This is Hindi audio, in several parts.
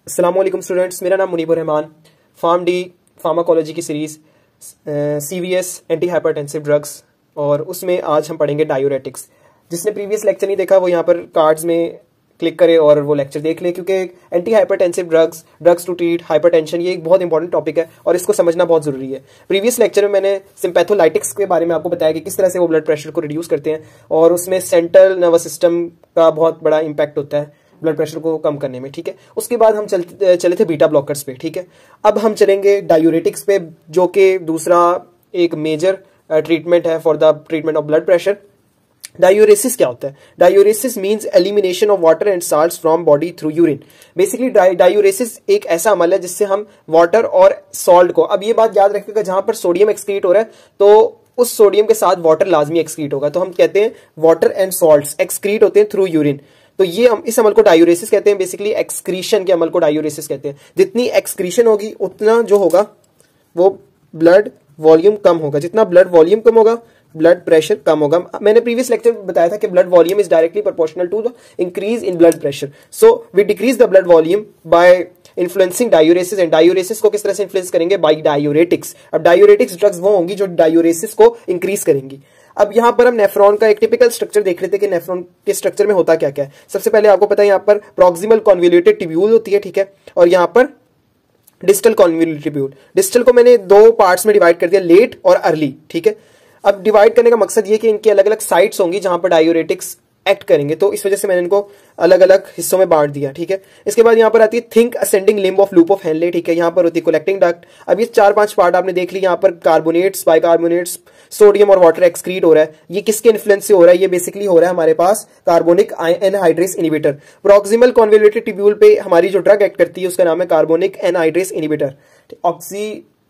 अस्सलाम वालेकुम स्टूडेंट्स, मेरा नाम Munibur Rahman. Pharm D pharmacology की series CVS anti hypertensive drugs, और उसमें आज हम पढ़ेंगे डायूरेटिक्स। जिसने प्रीवियस लेक्चर नहीं देखा वो यहाँ पर कार्ड्स में क्लिक करे और वो लेक्चर देख ले, क्योंकि anti hypertensive drugs to treat hypertension ये एक बहुत इंपॉर्टेंट टॉपिक है और इसको समझना बहुत ज़रूरी है। प्रीवियस लेक्चर में मैंने सिम्पैथोलाइटिक्स के बारे में आपको बताया कि किस तरह से वो ब्लड प्रेशर को रिड्यूस करते हैं, और उसमें सेंट्रल नर्वस सिस्टम का बहुत बड़ा इंपैक्ट होता है ब्लड प्रेशर को कम करने में। ठीक है, उसके बाद हम चले थे बीटा ब्लॉकर्स पे। ठीक है, अब हम चलेंगे डायूरेटिक्स पे, जो कि दूसरा एक मेजर ट्रीटमेंट है for the treatment of blood pressure. Diuresis क्या होता है? Diuresis means elimination of water and salts from body through urine. Basically diuresis एक ऐसा अमल है जिससे हम वाटर और सॉल्ट को, अब ये बात याद रखिएगा, जहां पर सोडियम एक्सक्रीट हो रहा है तो उस सोडियम के साथ वाटर लाजमी एक्सक्रीट होगा, तो हम कहते हैं वाटर एंड सॉल्ट्स एक्सक्रीट होते हैं थ्रू यूरिन। तो ये हम इस अमल को डायूरेसिस कहते हैं। बेसिकली एक्सक्रीशन के अमल को डायूरेसिस कहते हैं। जितनी एक्सक्रीशन होगी उतना जो होगा वो ब्लड वॉल्यूम कम होगा। जितना ब्लड वॉल्यूम कम होगा ब्लड प्रेशर कम होगा। मैंने प्रीवियस लेक्चर में बताया था कि blood volume is directly proportional to the increase in blood pressure. So we decrease the blood volume by influencing diuresis. And diuresis को किस तरह से इन्फ्लुएंस करेंगे? By diuretics. अब डायूरेटिक्स ड्रग्स वो होंगी जो डायूरेसिस को इंक्रीज करेंगी। अब यहां पर हम नेफ्रॉन का एक टिपिकल स्ट्रक्चर देख रहे थे कि नेफ्रॉन के स्ट्रक्चर में होता क्या क्या है। सबसे पहले आपको पता है यहां पर प्रॉक्सिमल कॉन्वोल्यूटेड ट्यूब्यूल होती है। ठीक है, और यहां पर डिस्टल कॉन्वोल्यूटेड ट्यूब्यूल। डिस्टल को मैंने दो पार्ट्स में डिवाइड कर दिया, लेट और अर्ली। ठीक है, अब डिवाइड करने का मकसद ये कि इनकी अलग अलग साइट्स होंगी जहां पर डायूरेटिक्स एक्ट करेंगे, तो इस वजह से मैंने इनको अलग अलग हिस्सों में बांट दिया। ठीक है, इसके बाद यहाँ पर आती है think ascending limb of loop of Henley. ठीक है, यहाँ पर होती है कलेक्टिंग डक्ट। अब ये 4-5 पार्ट आपने देख ली। यहाँ पर कार्बोनेट्स, बाइकार्बोनेट्स, सोडियम और वाटर एक्सक्रीट हो रहा है। ये किसके इन्फ्लुएंस से हो रहा है? ये बेसिकली हो रहा है हमारे पास carbonic anhydrase inhibitor. Proximal convoluted tubule पे हमारी जो ड्रग एक्ट करती है उसका नाम है कार्बोनिक एनहाइड्रेस इनिबिटर। ऑक्सी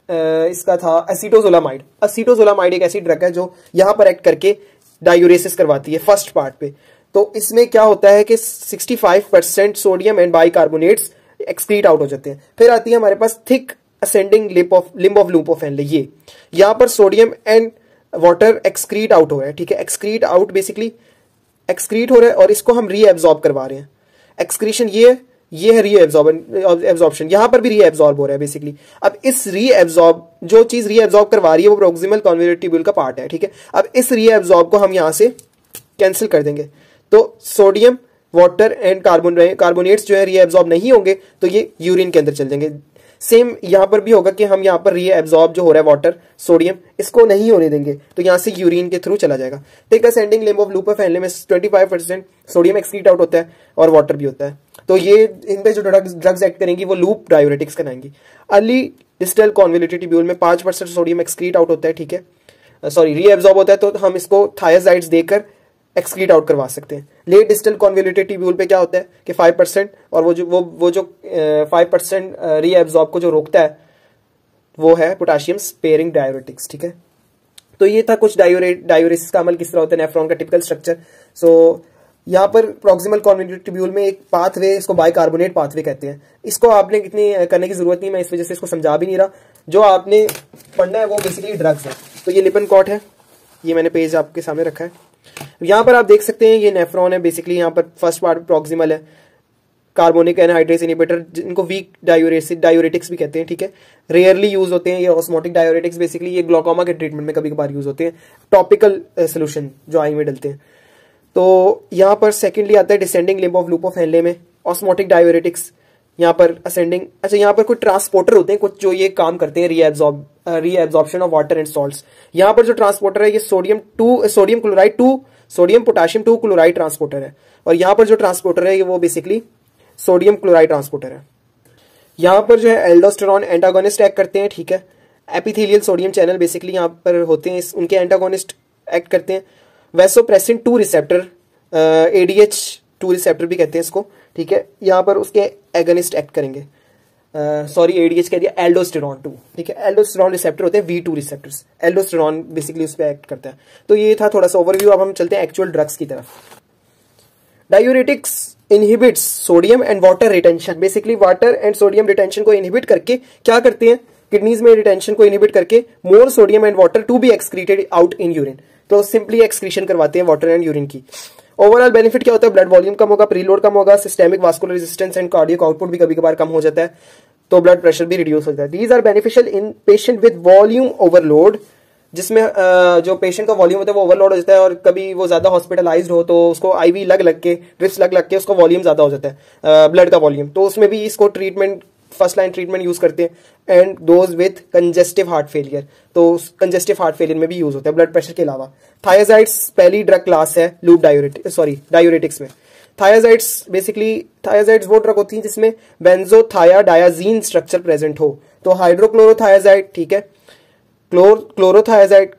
इसका था एसीटोजोलामाइड। एसीटोजोलामाइड एक ऐसी ड्रग है जो यहां पर एक्ट करके डायूरेसिस करवाती है फर्स्ट पार्ट पे। तो इसमें क्या होता है कि 65% sodium and bicarbonates excrete out हो जाते हैं। फिर आती है हमारे पास thick ascending limb of loop of Henle. ये यहां पर sodium and water excrete out हो रहा है। ठीक है, एक्सक्रीट आउट बेसिकली एक्सक्रीट हो रहा है और इसको हम रीएब्जॉर्ब करवा रहे हैं। एक्सक्रीशन ये है रीएब्जॉर्प्शन। यहां पर भी रीएब्जॉर्ब हो रहा है बेसिकली। अब इस जो चीज रीएब्जॉर्ब करवा रही है वो प्रॉक्सिमल कॉन्वोल्यूटेड ट्यूब्यूल का पार्ट है। ठीक है, अब इस रीएब्जॉर्ब को हम यहां से कैंसिल कर देंगे, तो सोडियम, वाटर एंड कार्बोनेट्स जो है रीएब्जॉर्ब नहीं होंगे, तो ये यूरिन के अंदर चल जाएंगे। सेम यहां पर भी होगा कि हम यहां पर रीएब्जॉर्ब जो हो रहा है वाटर, सोडियम, इसको नहीं होने देंगे, तो यहां से यूरिन के थ्रू चला जाएगा। Thick ascending limb of loop of Henley में 25% सोडियम एक्सक्रीट आउट होता है और वाटर भी होता है। तो ये इन पे जो ड्रग्स एक्ट करेंगी वो लूप डायूरेटिक्स कराएंगी। अर्ली डिस्टल कॉन्वोल्यूटेड ट्यूब्यूल में 5% सोडियम एक्सक्रीट आउट होता है। ठीक है, सॉरी रीएब्जॉर्ब होता है, तो हम इसको थायाजाइड्स देकर एक्सक्रीट आउट करवा सकते हैं। लेट डिस्टल कॉन्वोल्यूटेड ट्यूब्यूल पे क्या होता है कि 5%, और वो जो 5% रीएब्जॉर्ब को जो रोकता है वो है पोटेशियम स्पेयरिंग डायूरेटिक्स। ठीक है, तो ये था कुछ डायूरेसिस का अमल किस तरह होता है, नेफ्रॉन का टिपिकल स्ट्रक्चर। सो यहाँ पर प्रॉक्सिमल कॉन्वोल्यूटेड ट्यूब्यूल में एक पाथवे, इसको बाइकार्बोनेट पाथवे कहते हैं। इसको आपने इतनी करने की जरूरत नहीं, मैं इस वजह से इसको समझा भी नहीं रहा। जो आपने पढ़ना है वो बेसिकली ड्रग्स है। तो ये लिपनकॉट है, ये मैंने पेज आपके सामने रखा है। यहां पर आप देख सकते हैं ये नेफ्रॉन है। बेसिकली यहां पर फर्स्ट पार्ट प्रॉक्सिमल है, कार्बोनिक एनहाइड्रेस इनिबिटर, जिनको वीक डायूरेटिक्स भी कहते हैं। ठीक है, रेयरली यूज होते हैं ये ऑस्मोटिक डायूरेटिक्स। बेसिकली ये ग्लोकोमा के ट्रीटमेंट में कभी कभार यूज होते हैं, टॉपिकल सोल्यूशन जो आई में डलते हैं। तो यहां पर सेकेंडली आता है descending limb of loop of Henley में ऑस्मोटिक डायूरेटिक्स। यहाँ पर असेंडिंग, अच्छा यहाँ पर कुछ ट्रांसपोर्टर होते हैं कुछ जो ये काम करते हैं reabsorption of water and salts. यहाँ पर जो ट्रांसपोर्टर है ये सोडियम पोटेशियम 2 क्लोराइड ट्रांसपोर्टर है, और यहाँ पर जो ट्रांसपोर्टर है वो बेसिकली सोडियम क्लोराइड ट्रांसपोर्टर है। यहाँ पर जो है एल्डोस्टेरॉन एंटागोनिस्ट एक्ट करते हैं। ठीक है, एपिथेलियल सोडियम चैनल बेसिकली यहाँ पर होते हैं, उनके एंटागोनिस्ट एक्ट करते हैं। वैसोप्रेसिन 2 रिसेप्टर, ADH2 रिसेप्टर भी कहते हैं इसको। ठीक है, यहाँ पर उसके एगनिस्ट एक्ट करेंगे, सॉरी ADH कह दिया, एल्डोस्टेरॉन 2। ठीक है, एल्डोस्टेरॉन रिसेप्टर होते हैं V2 रिसेप्टर्स, एल्डोस्टेरॉन बेसिकली उस पर एक्ट करता है। तो ये था थोड़ा सा ओवरव्यू। अब हम चलते हैं एक्चुअल ड्रग्स की तरफ। Diuretics inhibits sodium and water retention. Basically water and sodium retention को इनहिबिट करके क्या करते हैं, किडनीज में रिटेंशन को इनहिबिट करके more sodium and water to be excreted out in urine. तो सिंपली एक्सक्रीशन करवाते हैं वाटर एंड यूरिन की। ओवरऑल बेनिफिट क्या होता है? ब्लड वॉल्यूम कम होगा, प्रीलोड कम होगा, systemic vascular resistance and cardiac output भी कभी कभार कम हो जाता है, तो ब्लड प्रेशर भी रिड्यूस हो जाता है। These are beneficial in patient with volume overload, जिसमें जो पेशेंट का वॉल्यूम होता है वो ओवरलोड हो जाता है और कभी वो ज्यादा हॉस्पिटलाइज्ड हो तो उसको आईवी लग के, ड्रिप्स लग के उसका वॉल्यूम ज्यादा हो जाता है, ब्लड का वॉल्यूम, तो उसमें भी इसको treatment, first line treatment use करते हैं। And those with congestive heart failure, तो कंजेस्टिव हार्ट फेलियर में भी यूज होता है ब्लड प्रेशर के अलावा। थायजाइड्स पहली ड्रग क्लास है लूप डायूरेटिक्स में। थायजाइड्स वो ड्रग होती है जिसमें बेंजोथायाडायाजीन स्ट्रक्चर प्रेजेंट हो, तो हाइड्रोक्लोरोथायाजाइड, ठीक है, क्लोरोथायाजाइड,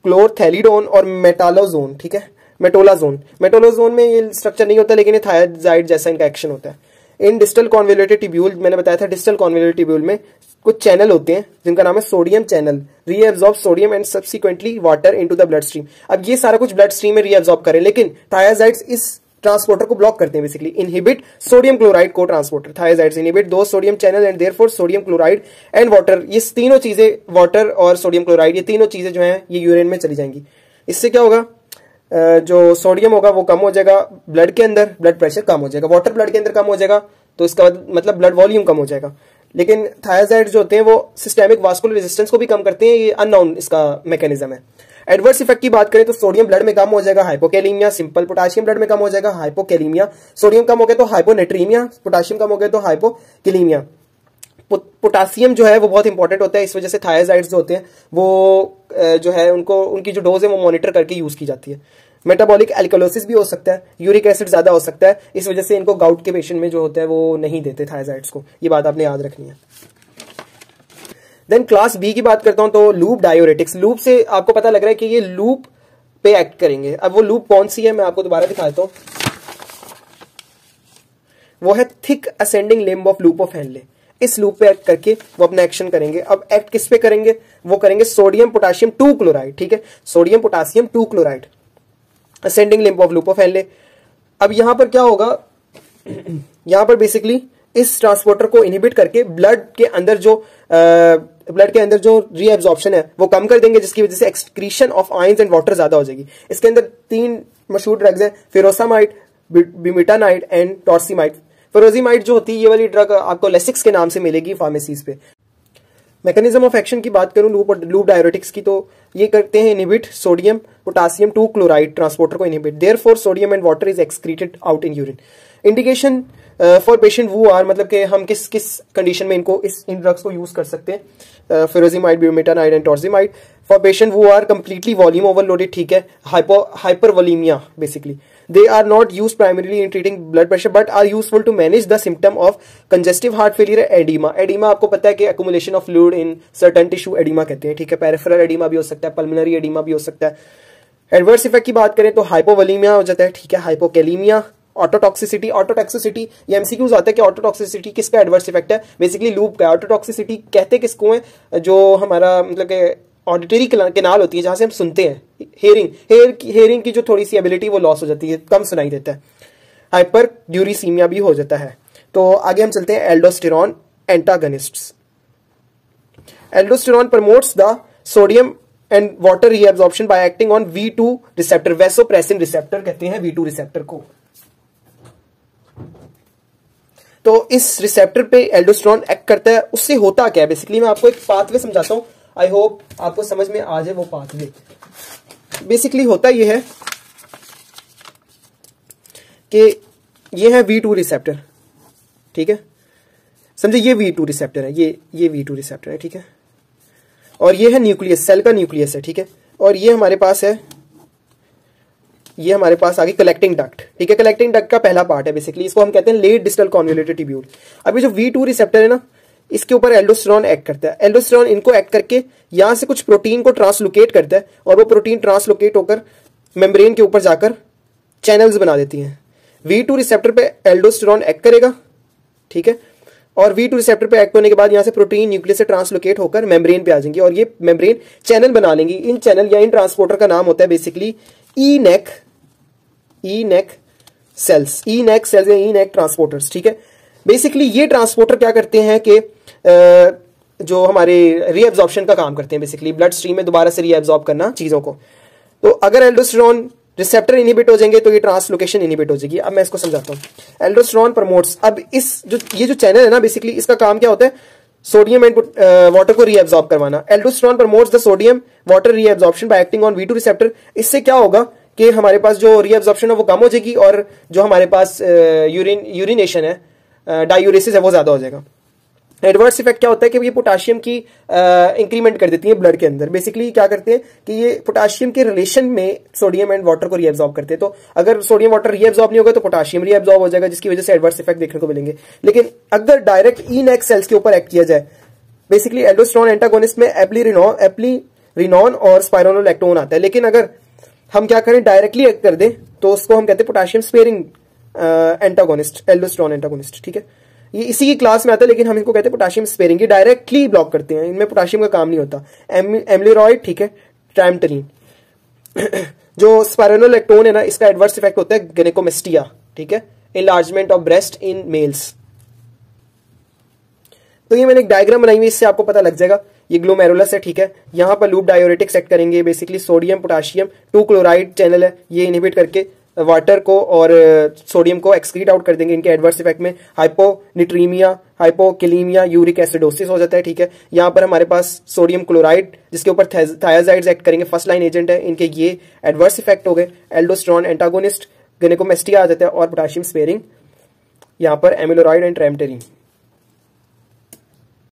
क्लोरथेलिडोन और मेटालोजोन, ठीक है, मेटोलाजोन में ये स्ट्रक्चर नहीं होता लेकिन ये थायाजाइड जैसा इनका एक्शन होता है। इन डिस्टल कॉन्वोल्यूटेड ट्यूब्यूल, मैंने बताया था डिस्टल कॉन्वोल्यूटेड ट्यूब्यूल में कुछ चैनल होते हैं जिनका नाम है sodium channel, reabsorb sodium and subsequently water into the blood stream. अब ये सारा कुछ ब्लड स्ट्रीम में रीएब्सॉर्ब करें, लेकिन थायाजाइड्स इस ट्रांसपोर्टर को ब्लॉक करते हैं, बेसिकली इनहिबिट सोडियम क्लोराइड को ट्रांसपोर्टर। थायाजाइड्स इनहिबिट दो sodium channel and therefore sodium chloride and water, ये तीनों चीजें, वाटर और सोडियम क्लोराइड, ये तीनों चीजें जो हैं ये यूरिन में चली जाएंगी। इससे क्या होगा? जो सोडियम होगा वो कम हो जाएगा ब्लड के अंदर, ब्लड प्रेशर कम हो जाएगा, वाटर ब्लड के अंदर कम हो जाएगा तो इसका मतलब ब्लड वॉल्यूम कम हो जाएगा। लेकिन थायाजाइड जो होते हैं वो सिस्टेमिक वास्कुलर रेजिस्टेंस को भी कम करते हैं, ये अननोन इसका मैकेनिज्म है। एडवर्स इफेक्ट की बात करें तो सोडियम ब्लड में कम हो जाएगा, हाइपोकैलीमिया सिंपल, पोटाशियम ब्लड में कम हो जाएगा, हाइपोकैलीमिया, सोडियम कम हो गया तो हाइपोनेट्रीमिया, पोटाशियम कम हो गया तो हाइपोकैलीमिया। पोटासियम जो है वो बहुत इंपॉर्टेंट होता है, इस वजह से थायाजाइड्स जो होते हैं वो जो है उनकी जो डोज है वो मॉनिटर करके यूज की जाती है। मेटाबॉलिक एल्कलोसिस भी हो सकता है, यूरिक एसिड ज्यादा हो सकता है, इस वजह से इनको गाउट के पेशेंट में जो होता है वो नहीं देते थायाजाइड्स को, ये बात आपने याद रखनी है। देन क्लास बी की बात करता हूं तो लूप डायोरेटिक्स। लूप से आपको पता लग रहा है कि ये लूप पे एक्ट करेंगे। अब वो लूप कौन सी है मैं आपको दोबारा दिखाता हूं, वो है thick ascending limb of loop of Henley. इस लूप पे एक्ट करके वो अपना एक्शन करेंगे। अब एक्ट किस पे करेंगे? वो करेंगे सोडियम पोटाशियम 2 क्लोराइड, ठीक है, sodium potassium 2 chloride, ascending limb of loop of Henley. अब यहां पर क्या होगा? यहां पर बेसिकली इस ट्रांसपोर्टर को इनहिबिट करके ब्लड के अंदर जो रीएब्जॉर्प्शन है वो कम कर देंगे, जिसकी वजह से excretion of ions and water ज्यादा हो जाएगी। इसके अंदर 3 मशहूर ड्रग्स हैं, फिरोसामाइड, बिमिटानाइड एंड टॉर्सिमाइड। फिरोजीमाइड जो होती है ये वाली ड्रग आपको लेसिक्स के नाम से मिलेगी फार्मेसीज पे। मैकेनिज्म ऑफ एक्शन की बात करूं लूप डायोरेटिक्स की, तो ये करते हैं inhibit sodium potassium 2 chloride transporter को inhibit, therefore sodium and water is excreted out in urine. Indication for patient वो आर, मतलब कि हम किस कंडीशन में इन ड्रग्स को यूज कर सकते हैं, फिरोजीमाइड, ब्यूमेटानाइड एंड टॉर्सिमाइड। फॉर पेशेंट वो आर कंप्लीटली वॉल्यूम ओवरलोडेड, ठीक है, हाइपरवोलीमिया basically. They are not used primarily in treating blood pressure but are useful to manage the symptom of congestive heart failure edema. Edema आपको पता है कि accumulation of fluid in certain tissue edema कहते हैं, ठीक है, peripheral edema भी हो सकता है, pulmonary edema भी हो सकता है। एडवर्स इफेक्ट की बात करें तो हाइपोवोलीमिया हो जाता है, ठीक है, हाइपोकैलीमिया, ऑटोटॉक्सिसिटी ये एमसीक्यूज आता है कि ऑटोटॉक्सिसिटी किसका एडवर्स इफेक्ट है, बेसिकली लूप का। ऑटोटॉक्सिसिटी कहते किसको है? जो हमारा मतलब कि ऑडिटरी केनाल होती है जहां से हम सुनते हैं, हेयरिंग की जो थोड़ी सी एबिलिटी वो लॉस हो जाती है, कम सुनाई देता है। हाइपर ड्यूरीसीमिया भी हो जाता है। तो आगे हम चलते हैं aldosterone antagonists. Aldosterone promotes the sodium and water reabsorption by acting on V2 receptor, vasopressin receptor कहते हैं V2 रिसेप्टर को। तो इस रिसेप्टर पे एल्डोस्टेरॉन एक्ट करता है। उससे होता क्या है बेसिकली, मैं आपको एक पाथवे समझाता हूं, आई होप आपको समझ में आ जाए वो पाथवे। बेसिकली होता ये है कि ये है V2 रिसेप्टर, ठीक है, समझे, ये V2 रिसेप्टर है, ये V2 रिसेप्टर है, ठीक है, और ये है न्यूक्लियस, सेल का न्यूक्लियस है, ठीक है, और ये हमारे पास है, ये हमारे पास आगे कलेक्टिंग डक्ट, ठीक है, कलेक्टिंग डक्ट का पहला पार्ट है बेसिकली, इसको हम कहते हैं लेट डिस्टल कॉन्वोल्यूटेड ट्यूब्यूल। अभी जो V2 रिसेप्टर है ना, इसके ऊपर एल्डोस्टेरॉन एक्ट करता है। एल्डोस्टेरॉन इनको एक्ट करके यहां से कुछ प्रोटीन को ट्रांसलोकेट करता है और वो प्रोटीन ट्रांसलोकेट होकर मेम्ब्रेन के ऊपर जाकर चैनल्स बना देती हैं। V2 रिसेप्टर पे एल्डोस्टेरॉन एक्ट करेगा, ठीक है, और V2 रिसेप्टर पे एक्ट होने के बाद यहां से प्रोटीन न्यूक्लियस से ट्रांसलोकेट होकर मेम्ब्रेन पे आ जाएंगी और ये मेम्ब्रेन चैनल बना लेंगी। इन चैनल या इन ट्रांसपोर्टर का नाम होता है बेसिकली ई-नेक सेल्स या ई-नेक ट्रांसपोर्टर्स, ठीक है। बेसिकली ये ट्रांसपोर्टर क्या करते हैं कि जो हमारे रीअब्जॉर्प्शन का काम करते हैं, बेसिकली ब्लड स्ट्रीम में दोबारा से रीअब्जॉर्ब करना चीजों को। तो अगर एल्डोस्टेरॉन रिसेप्टर इनहिबिट हो जाएंगे तो ये ट्रांसलोकेशन इनहिबिट हो जाएगी। अब मैं इसको समझाता हूँ। एल्डोस्टेरोन प्रमोट्स, अब ये जो चैनल है ना, बेसिकली इसका काम क्या होता है, सोडियम एंड वाटर को रीएब्जॉर्ब करवाना। Aldosterone promotes the sodium water reabsorption bye acting on V2 receptor. इससे क्या होगा कि हमारे पास जो रीएब्जॉर्प्शन है वो कम हो जाएगी और जो हमारे पास यूरिनेशन है, डायूरेसिस है, वो ज्यादा हो जाएगा। एडवर्स इफेक्ट क्या होता है कि ये पोटाशियम की इंक्रीमेंट कर देती है ब्लड के अंदर। बेसिकली क्या करते हैं कि ये पोटाशियम के रिलेशन में सोडियम एंड वाटर को रीएब्जॉर्ब करते हैं। तो अगर सोडियम वाटर रीएब्जॉर्ब नहीं होगा तो पोटाशियम रीएब्जॉर्ब हो जाएगा, जिसकी वजह से एडवर्स इफेक्ट देखने को मिलेंगे। लेकिन अगर डायरेक्ट इनएक्ट सेल्स के ऊपर एक्ट किया जाए, बेसिकली एल्डोस्टेरोन एंटागोनिस्ट में एप्लीरिनॉन और स्पाइरोनोलैक्टोन आता है। लेकिन अगर हम क्या करें, डायरेक्टली एक्ट कर दें, तो उसको हम कहते हैं potassium sparing antagonist, aldosterone antagonist. ठीक है, ये इसी की क्लास में आता है, लेकिन हम इनको कहते हैं पोटाशियम स्पेयरिंग। ये डायरेक्टली ब्लॉक करते हैं, इनमें पोटाशियम का काम नहीं होता। एम्लिरॉइड, ठीक है, ट्रामटरीन। जो स्पाइरोनोलैक्टोन है ना, इसका एडवर्स इफेक्ट होता है गिनेकोमेस्टिया, ठीक है, enlargement of breast in males. तो ये मैंने एक डायग्राम बनाई हुई, इससे आपको पता लग जाएगा। ये ग्लोमेरुलस है, ठीक है, यहां पर लूप डायोरेटिक्स एक्ट करेंगे। Basically sodium potassium 2 chloride channel है, ये इनहिबिट करके वाटर को और सोडियम को एक्सक्रीट आउट कर देंगे। इनके एडवर्स इफेक्ट में हाइपोनिट्रीमिया, हाइपोकिलीमिया, यूरिक एसिडोसिस हो जाता है। ठीक है, यहाँ पर हमारे पास सोडियम क्लोराइड जिसके ऊपर थायाजाइड्स एक्ट करेंगे, फर्स्ट लाइन एजेंट है, इनके ये एडवर्स इफेक्ट हो गए। एल्डोस्टेरोन एंटागोनिस्ट गिनेकोमेस्टिया आ जाता है और पोटाशियम स्पेयरिंग यहाँ पर एमिलोराइड एंड ट्रामटरीन।